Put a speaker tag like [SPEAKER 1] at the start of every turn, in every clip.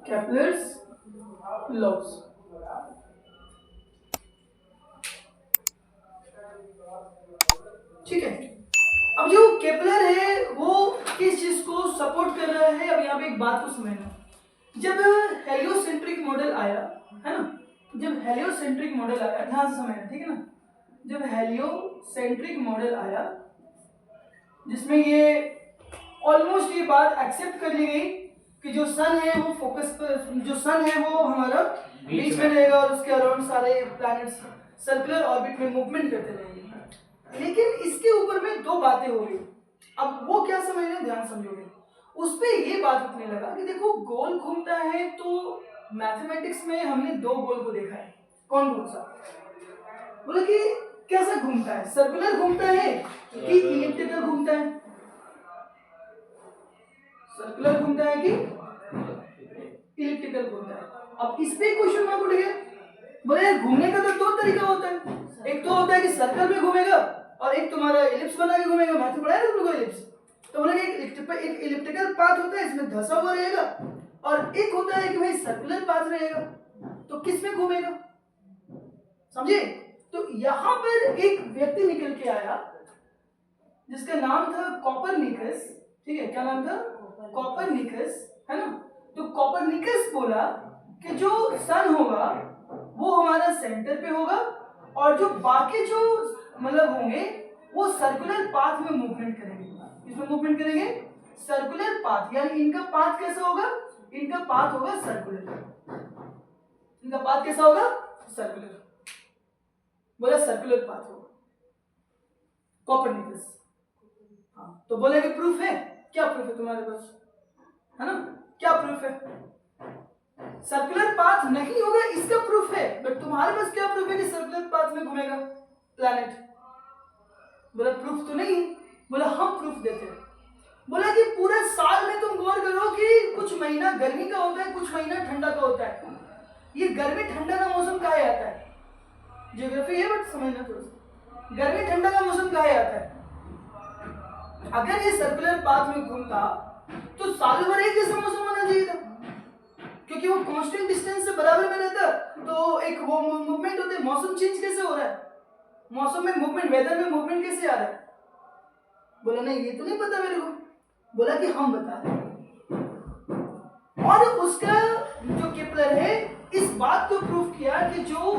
[SPEAKER 1] Kepler's laws. ठीक है, अब जो केपलर है वो किस चीज को सपोर्ट कर रहा है, अब यहाँ पे एक बात को समझना। जब हेलियोसेंट्रिक मॉडल आया है ना, जब हेलियोसेंट्रिक मॉडल आया, ध्यान से समझना, ठीक है ना, जब हेलियोसेंट्रिक मॉडल आया जिसमें ये ऑलमोस्ट ये बात एक्सेप्ट कर ली गई कि जो सन है वो फोकस पर, जो सन है वो हमारा बीच में रहेगा और उसके अराउंड सारे प्लैनेट्स सर्कुलर ऑर्बिट में मूवमेंट करते रहेंगे। लेकिन इसके ऊपर में दो बातें हो गई। अब वो क्या समझना, ध्यान समझोगे। उस पे ये बात उठने लगा कि देखो गोल घूमता है, तो मैथमेटिक्स में हमने दो गोल को देखा है, कौन कौन सा? बोले कि कैसा घूमता है, सर्कुलर घूमता है कि इलिप्टिकल घूमता है? सर्कुलर घूमता है कि इलिप्टिकल घूमता है? अब इस पे क्वेश्चन मार्क उठ गया। बोले घूमने का तो दो तरीका होता है, एक तो होता है कि सर्कल में घूमेगा और एक तुम्हारा इलिप्स बना के घूमेगा। मैथ पढ़ा है तुम लोगों को इलिप्स? तो बोले एक इलिप्टिकल पाथ होता है, इसमें धंसा हुआ रहेगा, और एक होता है कि भाई सर्कुलर पाथ रहेगा। तो किस में घूमेगा, समझे? तो यहां पर एक व्यक्ति निकल के आया जिसका नाम था कॉपरनिकस। ठीक है, क्या नाम था? कॉपरनिकस, है ना। तो कॉपरनिकस बोला कि जो सन होगा वो हमारा सेंटर पे होगा और जो बाकी जो मतलब होंगे वो सर्कुलर पाथ में मूवमेंट करेंगे। किसमें मूवमेंट करेंगे? Circular path. यानी इनका पाथ कैसा होगा? इनका पाथ होगा सर्कुलर। इनका पाथ कैसा होगा? सर्कुलर। बोला सर्कुलर पाथ होगा कॉपरनिकस। हाँ, तो बोले कि प्रूफ है। क्या प्रूफ है तुम्हारे पास, है ना? क्या प्रूफ है? सर्कुलर पाथ नहीं होगा इसका प्रूफ है, बट तुम्हारे पास क्या प्रूफ है कि सर्कुलर पाथ में घूमेगा प्लैनेट? बोला प्रूफ तो नहीं। बोला हम प्रूफ देते हैं। बोला कि पूरे साल में तुम गौर करो कि कुछ महीना गर्मी का होता है, कुछ महीना ठंडा का होता है। ये गर्मी ठंडा का मौसम कहाँ आता है? ज्योग्राफी है बट समझना थोड़ा सा। गर्मी ठंडा का मौसम कहाँ आता है? अगर ये सर्कुलर पाथ में घूमता तो साल भर एक जैसा मौसम होना चाहिए था, क्योंकि वो कांस्टेंट डिस्टेंस से बराबर में रहता। तो एक वो मूवमेंट होते, मौसम चेंज कैसे हो रहा है, मौसम में मूवमेंट, वेदर में मूवमेंट कैसे आ रहा है? बोला नहीं ये तो नहीं पता मेरे को। बोला कि हम बता दें। और उसका जो केपलर है इस बात को प्रूव किया कि जो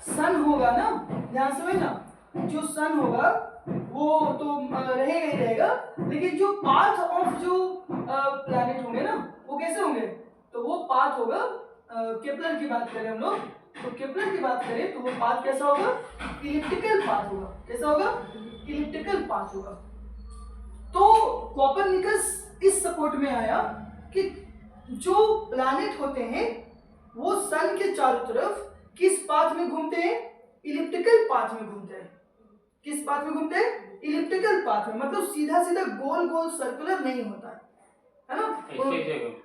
[SPEAKER 1] सन होगा ना, ध्यान से समझना, जो सन होगा वो तो रहेगा ही रहेगा, लेकिन जो पाथ ऑफ जो प्लैनेट होंगे ना वो कैसे होंगे? तो वो पाथ होगा, केपलर की बात करें हम लोग, तो केपलर की बात करें तो वो पाथ कैसा होगा? इलिप्टिकल पाथ होगा। कैसा होगा? इलिप्टिकल पाथ होगा। तो कॉपरनिकस इस सपोर्ट में आया कि जो प्लैनेट होते हैं वो सन के चारों तरफ किस पाथ में घूमते हैं? इलिप्टिकल पाथ में घूमते हैं। किस पाथ में घूमते हैं? इलिप्टिकल पाथ में। मतलब सीधा सीधा गोल गोल सर्कुलर नहीं होता है ना।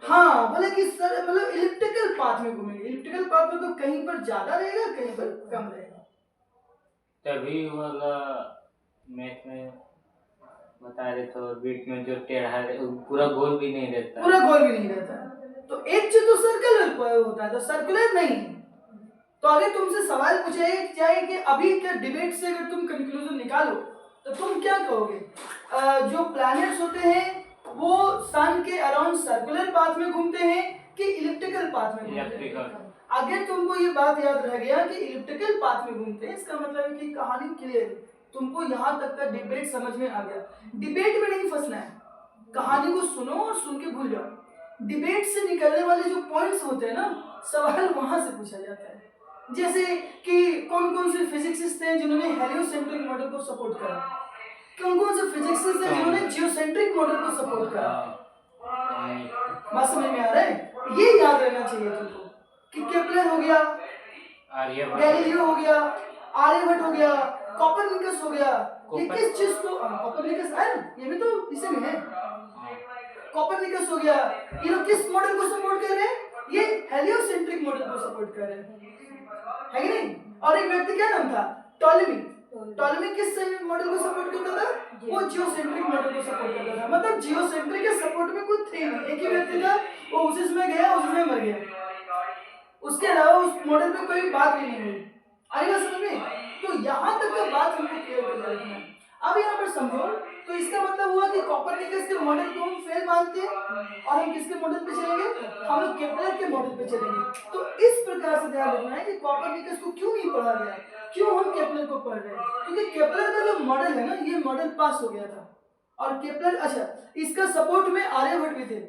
[SPEAKER 1] हाँ, बोले कि सर मतलब इलिप्टिकल पाथ में घूमेंगे। इलिप्टिकल पाथ में तो कहीं पर ज्यादा रहेगा, कहीं पर कम रहेगा।
[SPEAKER 2] तभी वाला मैथ में बता रहे तो बीच में जो टेढ़ा पूरा गोल भी नहीं रहता,
[SPEAKER 1] पूरा गोल भी नहीं रहता। तो एक चीज तो सर्कुलर होता है, तो सर्कुलर नहीं। तो अगर तुमसे सवाल पूछा जाए कि अभी के डिबेट से अगर तुम कंक्लूजन निकालो तो तुम क्या कहोगे? जो प्लैनेट्स होते हैं वो सन के अराउंड सर्कुलर पाथ में घूमते हैं कि इलिप्टिकल पाथ में घूमते हैं? अगर तुमको ये बात याद रह गया कि इलिप्टिकल पाथ में घूमते हैं, इसका मतलब है कि कहानी क्लियर है, तुमको यहाँ तक का डिबेट समझ में आ गया। डिबेट में नहीं फंसना है, कहानी को सुनो और सुन के भूल जाओ। डिबेट से निकलने वाले जो पॉइंट्स होते हैं ना, सवाल वहां से पूछा जाता है। जैसे कि कौन कौन से फिजिसिस्ट हैं जिन्होंने हेलियोसेंट्रिक मॉडल को सपोर्ट करा, कौन कौन से फिजिसिस्ट हैं जिन्होंने जियोसेंट्रिक मॉडल को सपोर्ट करा। बात समझ में आ रहा है? ये याद रहना चाहिए तुमको कि केपलर हो गया, गैलीलियो हो गया, आर्यभट्ट हो गया, कॉपरनिकस हो गया। ये किस चीज को, कॉपरनिकस है ना, ये भी तो इसी में है। कॉपरनिकस हो गया, ये लोग किस मॉडल को सपोर्ट कर रहे हैं? ये हेलियोसेंट्रिक मॉडल को सपोर्ट कर रहे हैं, है कि नहीं? और एक व्यक्ति क्या नाम था? टॉलेमी। टॉलेमी किस मॉडल को सपोर्ट करता था? वो जियोसेंट्रिक मॉडल को सपोर्ट करता था। मतलब जियोसेंट्रिक के सपोर्ट में कुछ थे नहीं, एक ही व्यक्ति था, वो उसी में गया, उसी में मर गया। उसके अलावा उस मॉडल पे कोई बात भी नहीं हुई। आई बात समझ में? तो यहाँ तक का बात हमको क्लियर कर रखना है। अब यहाँ पर समझो, तो इसका मतलब हुआ कि कोपरनिकस के मॉडल को हम फेल मानते हैं और हम किसके मॉडल पे चलेंगे? हम लोग केपलर के मॉडल पे चलेंगे। तो इस प्रकार से ध्यान रखना है कि कोपरनिकस को क्यों नहीं पढ़ा गया, क्यों हम केपलर को पढ़ रहे हैं, क्योंकि केपलर का जो मॉडल है ना, ये मॉडल पास हो गया था और केपलर, अच्छा इसका सपोर्ट में आर्यभट्ट भी थे।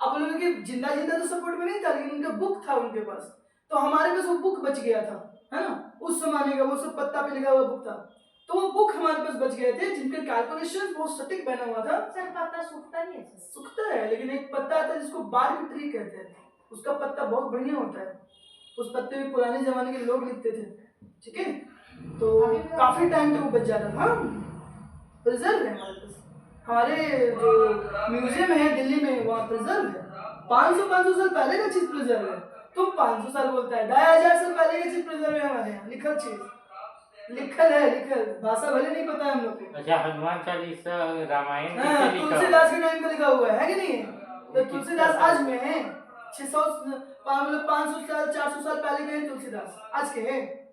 [SPEAKER 1] आप लोगों के जिंदा तो सपोर्ट में नहीं था, लेकिन उनका बुक था उनके पास, तो हमारे पास वो बुक बच गया था, है ना? उस जमाने का वो सब पत्ता पे लिखा हुआ बुक था, तो वो बुक हमारे पास बच गए थे जिनके कैलकुलेशन बहुत सटीक बना हुआ था।
[SPEAKER 3] सर पत्ता सूखता नहीं है?
[SPEAKER 1] सूखता है, लेकिन एक पत्ता आता है जिसको बार्क ट्री कहते हैं, उसका पत्ता बहुत बढ़िया होता है, उस पत्ते में पुराने जमाने के लोग लिखते थे, ठीक है? तो काफी टाइम तक वो बच जाता था। प्रिजर्व है हमारे पास, हमारे जो म्यूजियम है दिल्ली में, वहाँ प्रिजर्व है। 500 साल पहले का चीज प्रिजर्व है। तुम 500 साल बोलता है, 2500 साल पहले का चीज प्रिजर्व है हमारे यहाँ, लिखल चीज, लिखल है, लिखल भाषा भले नहीं पता है हम लोग को।
[SPEAKER 2] अच्छा, हनुमान चालीसा रामायण
[SPEAKER 1] हाँ,
[SPEAKER 2] किसने लिखा?
[SPEAKER 1] तुलसीदास के टाइम पे लिखा हुआ है कि नहीं? तो तुलसीदास आज में है, 600 मतलब 500 साल 400 साल पहले के हैं तुलसीदास, आज के हैं।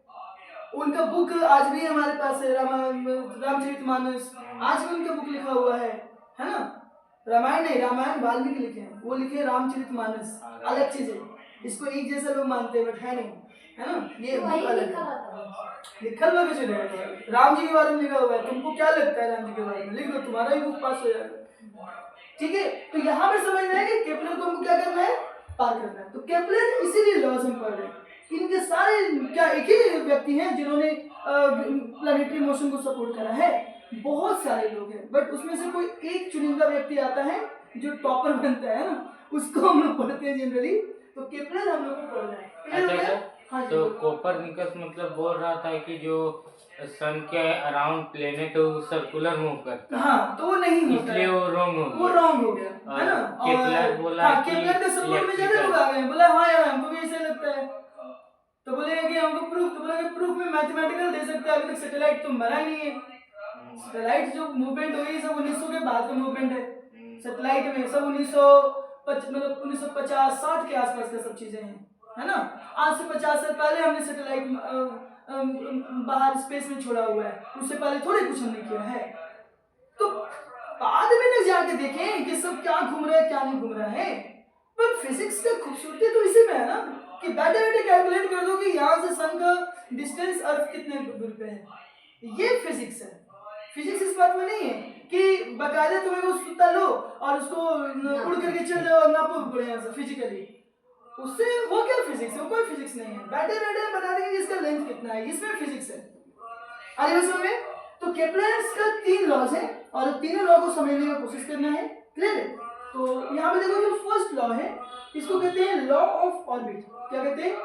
[SPEAKER 1] उनका बुक आज भी हमारे पास है, रामचरितमानस, आज भी उनका बुक लिखा हुआ है ना? रामायण नहीं, रामायण वाल्मीकि लिखे हैं, वो लिखे रामचरितमानस, अलग चीज है, इसको एक जैसा लोग मानते हैं बट है नहीं, है ना? ये बुक अलग है, लिखल में कुछ नहीं, राम जी के बारे में लिखा हुआ है। तुमको क्या लगता है राम जी के बारे में? लिख दो, तुम्हारा ही बुक पास हो जाएगा, ठीक है? तो यहाँ पर समझना है कि केपलर को हमको क्या करना है? पार करना है। तो केपलर इसीलिए लॉज हम पढ़ रहे हैं। इनके सारे क्या एक ही व्यक्ति हैं जिन्होंने प्लैनेटरी मोशन को सपोर्ट करा है? बहुत सारे लोग हैं, बट उसमें से कोई एक चुनिंदा व्यक्ति आता है जो टॉपर बनता है ना, उसको हम लोग पढ़ते हैं जनरली। तो केपलर हम लोग को पढ़ना है।
[SPEAKER 2] अच्छा, तो कोपरनिकस मतलब बोल रहा था कि जो सन के अराउंड प्लेनेट है वो सर्कुलर मूव करता है।
[SPEAKER 1] हाँ, तो वो नहीं होता,
[SPEAKER 2] इसलिए वो रॉन्ग हो गया,
[SPEAKER 1] वो रॉन्ग हो गया, है ना?
[SPEAKER 2] केपलर बोला
[SPEAKER 1] हाँ,
[SPEAKER 2] कि
[SPEAKER 1] केपलर के सपोर्ट में ज्यादा लोग आ गए, बोला हाँ यार हमको भी ऐसा लगता है, तो बोलेगा कि हमको प्रूफ, तो बोलेगा प्रूफ में मैथमेटिकल दे सकते हैं, अभी तक सैटेलाइट तो बना नहीं है। सैटेलाइट जो मूवमेंट हुई सब 1900 के बाद का मूवमेंट है, सैटेलाइट में सब 1950-60 के आसपास का सब चीजें हैं, है ना? आज से 50 साल पहले हमने सैटेलाइट बाहर स्पेस में छोड़ा हुआ है, उससे पहले थोड़े कुछ हमने किया है। तो बाद में न जाके देखें कि सब क्या घूम रहा है क्या नहीं घूम रहा है, पर फिजिक्स का खूबसूरती तो इसी में है ना कि बैठे बैठे कैलकुलेट कर दो कि यहाँ से सन का डिस्टेंस अर्थ कितने दूर पे है, ये फिजिक्स है। फिजिक्स इस बात में नहीं है कि बकायदा तुम्हें वो सूता लो और उसको उड़ करके चल जाओ और नापो बढ़िया से फिजिकली, उससे वो क्या फिजिक्स है? वो कोई फिजिक्स नहीं है। बैठे बैठे बता देंगे कि इसका लेंथ कितना है, इसमें फिजिक्स है। आगे समझ में? तो केपलर का 3 लॉज है और तीनों लॉ को समझने की कोशिश करना है, क्लियर है? तो यहाँ पे देखो जो फर्स्ट लॉ है इसको कहते हैं लॉ ऑफ ऑर्बिट। क्या कहते हैं?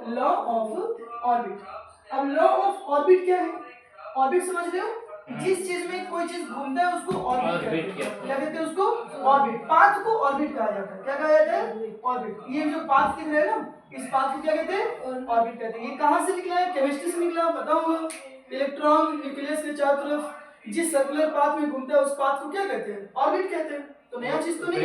[SPEAKER 1] Law of orbit. अब लॉ ऑफ ऑर्बिट क्या है? ऑर्बिट समझ रहे हो? जिस चीज में कोई चीज घूमता है उसको ऑर्बिट कहते हैं। क्या कहते हैं उसको? ऑर्बिट। पाथ को ऑर्बिट कहा जाता है। क्या कहा जाता है? ऑर्बिट। ये जो पाथ दिख रहा है ना, इस पाथ को क्या कहते हैं? ऑर्बिट कहते हैं। ये कहाँ से निकला है? केमिस्ट्री से निकला, पता होगा। इलेक्ट्रॉन न्यूक्लियस के चारों तरफ जिस सर्कुलर पाथ में घूमता है उस पाथ को क्या कहते हैं? ऑर्बिट कहते हैं। तो नया चीज तो नहीं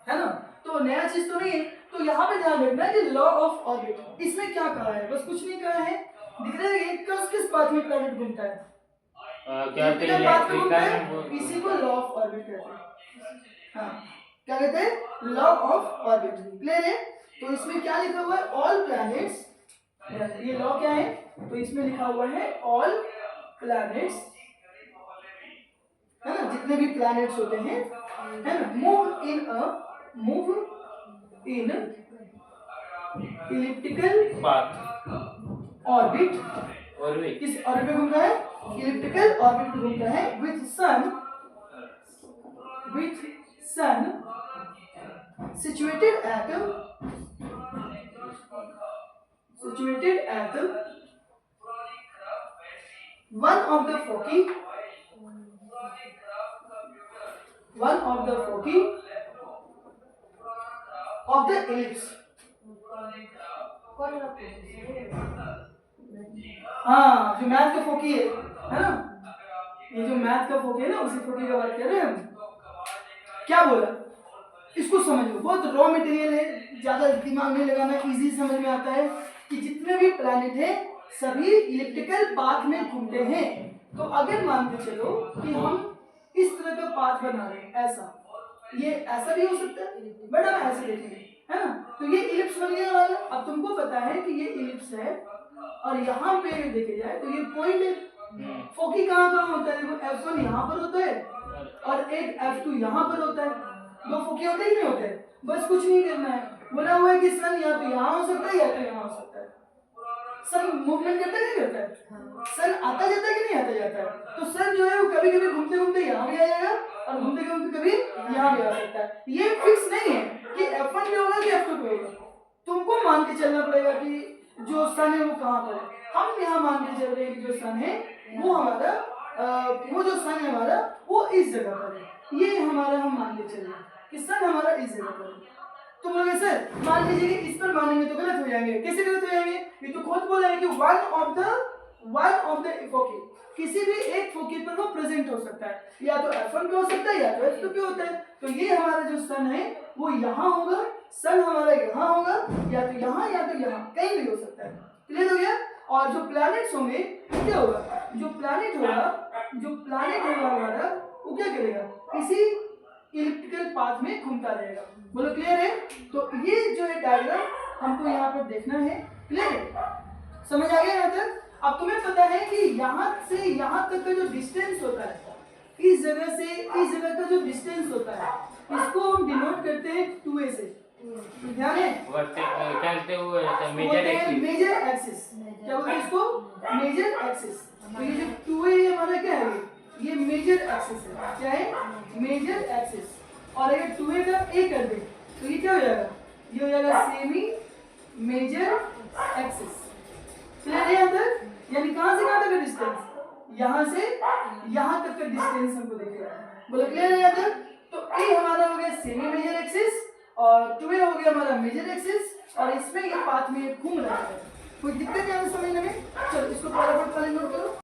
[SPEAKER 1] है ना, तो नया चीज तो नहीं है। तो यहाँ पे ध्यान रखना है कि लॉ ऑफ ऑर्बिट, इसमें क्या कहा है? बस कुछ नहीं कहा है। दिख रहा है किस पाथ में प्लैनेट घूमता है? इसी को लॉ ऑफ ऑर्बिट कहते हैं। हाँ, क्या कहते हैं? Law of orbit. क्लियर है? तो इसमें क्या लिखा हुआ है? ऑल प्लैनेट्स, ये लॉ क्या है? तो इसमें लिखा हुआ है ऑल प्लैनेट्स, है ना, जितने भी प्लैनेट्स होते हैं, है ना, move in elliptical
[SPEAKER 2] path
[SPEAKER 1] orbit.
[SPEAKER 2] Orbit
[SPEAKER 1] किस ऑर्बिट में घूमता है? इलिप्टिकल ऑर्बिट में घूमता है with sun situated at one of the foci of the ellipse। हाँ, जो मैथ का फोकी है ना, ये जो मैथ का फोकी है ना, उसी फोकी का बात कर रहे हैं हम। क्या बोला? इसको समझ लो, बहुत रॉ मटेरियल है, ज्यादा दिमाग नहीं लगाना, इजी समझ में आता है कि जितने भी प्लैनेट हैं सभी इलिप्टिकल पाथ में घूमते हैं। तो अगर मान के चलो कि हम इस तरह का पाथ बना रहे हैं, ऐसा, ये ऐसा भी हो सकता है बट हम ऐसे देखेंगे, है ना। तो ये इलिप्स बन गया हमारा। अब तुमको पता है कि ये इलिप्स है और यहाँ पे अगर देखे जाए तो ये पॉइंट है। फोकी कहाँ कहाँ होता है? देखो F1 यहाँ पर होता है और एक F2 यहाँ पर होता है। दो फोकी होते ही नहीं होते। बस कुछ नहीं करना है, बोला हुआ है कि सन या तो यहाँ हो सकता है या तो यहाँ हो सकता है। सन मूवमेंट करता है नहीं करता है? सन आता जाता है कि नहीं आता जाता है? तो सन जो है वो कभी कभी घूमते घूमते यहाँ भी आ जाएगा और घूमते घूमते कभी यहाँ भी आ सकता है। ये फिक्स नहीं है कि F1 पे होगा कि F2 पे होगा। तुमको मान के चलना पड़ेगा कि जो सन है वो कहाँ पर है। हम यहाँ मान के चल रहे हैं कि जो सन है वो हमारा वो जो सन है हमारा वो इस जगह पर है। ये हमारा हम मान के चल रहे हैं कि सन हमारा इस जगह पर है। तो बोलोगे सर मान लीजिए कि इस पर मानेंगे तो गलत हो जाएंगे। कैसे गलत हो जाएंगे? ये तो खुद बोला है कि वन ऑफ द फोकी, किसी भी एक फोकी पर वो प्रेजेंट हो सकता है, या तो F1 पे हो सकता है या तो F2 पे होता है। तो ये हमारा जो सन है वो यहाँ होगा, सन हमारा यहाँ होगा, या तो यहाँ या तो यहाँ, कहीं भी हो सकता है। क्लियर हो गया? और जो प्लैनेट्स होंगे क्या होगा? जो प्लैनेट होगा हमारा वो क्या करेगा? किसी इलिप्टिकल पाथ में घूमता रहेगा। बोलो क्लियर है? तो ये जो है डायग्राम हमको यहाँ पर देखना है। क्लियर है? समझ आ गया यहाँ तक? अब तुम्हें पता है कि यहाँ से यहाँ तक का जो डिस्टेंस होता है, इस जगह से इस जगह का जो डिस्टेंस होता है, इसको हम डिनोट करते हैं 2a से। ध्यान है? Major axis. क्या बोलते हैं इसको? Major axis. तो ये जो 2a हमारा क्या है? ये मेजर एक्सिस है। क्या है? Major axis. और अगर 2a का a कर दे तो ये क्या हो जाएगा? ये हो जाएगा सेमी मेजर एक्सिस। क्लियर है यहाँ तक? यानी कहाँ से कहाँ तक का डिस्टेंस? यहाँ से यहाँ तक का डिस्टेंस हमको दिखेगा। बोलो क्लियर है यहाँ तक? तो a हमारा हो गया सेमी मेजर एक्सिस और 2a हो गया हमारा मेजर एक्सिस, और इसमें ये पाथ में घूम रहा है। कोई दिक्कत है समझने में? चलो इसको फटाफट नोट करो।